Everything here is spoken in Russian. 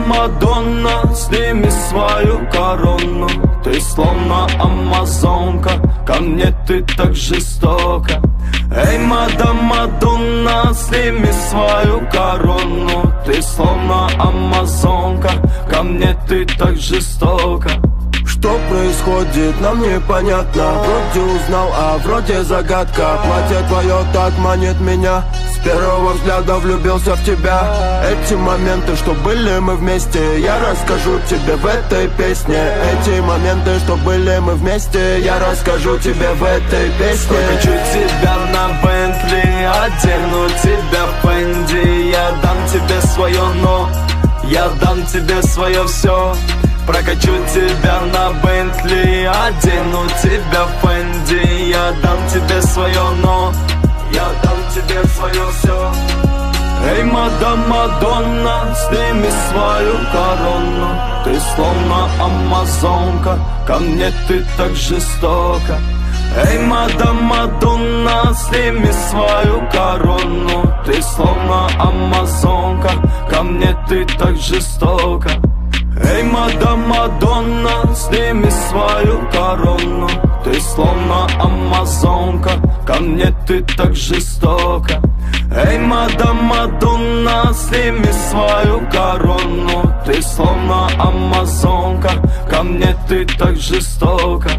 Мадонна, сними свою корону. Ты словно амазонка, ко мне ты так жестока. Эй, Мадонна, сними свою корону. Ты словно амазонка, ко мне ты так жестока. Что происходит, нам непонятно. Вроде узнал, а вроде загадка. Платье твое так манит меня. С первого взгляда влюбился в тебя. Эти моменты, что были мы вместе, я расскажу тебе в этой песне. Эти моменты, что были мы вместе, я расскажу тебе в этой песне. Прокачу тебя на Бентли, одену тебя в Фенди. Я дам тебе свое но, я дам тебе свое все. Прокачу тебя на Бентли, одену тебя в Фенди. Я дам тебе свое но, я дам тебе свое все. Эй, Мадонна, сними свою корону. Ты словно амазонка, ко мне ты так жестока. Эй, Мадонна, сними свою корону. Ты словно амазонка, ко мне ты так жестока. Эй, Мадонна, сними свою корону. Ты словно амазонка, ко мне ты так жестока. Эй, Мадонна, сними свою корону. Ты словно амазонка, ко мне ты так жестока.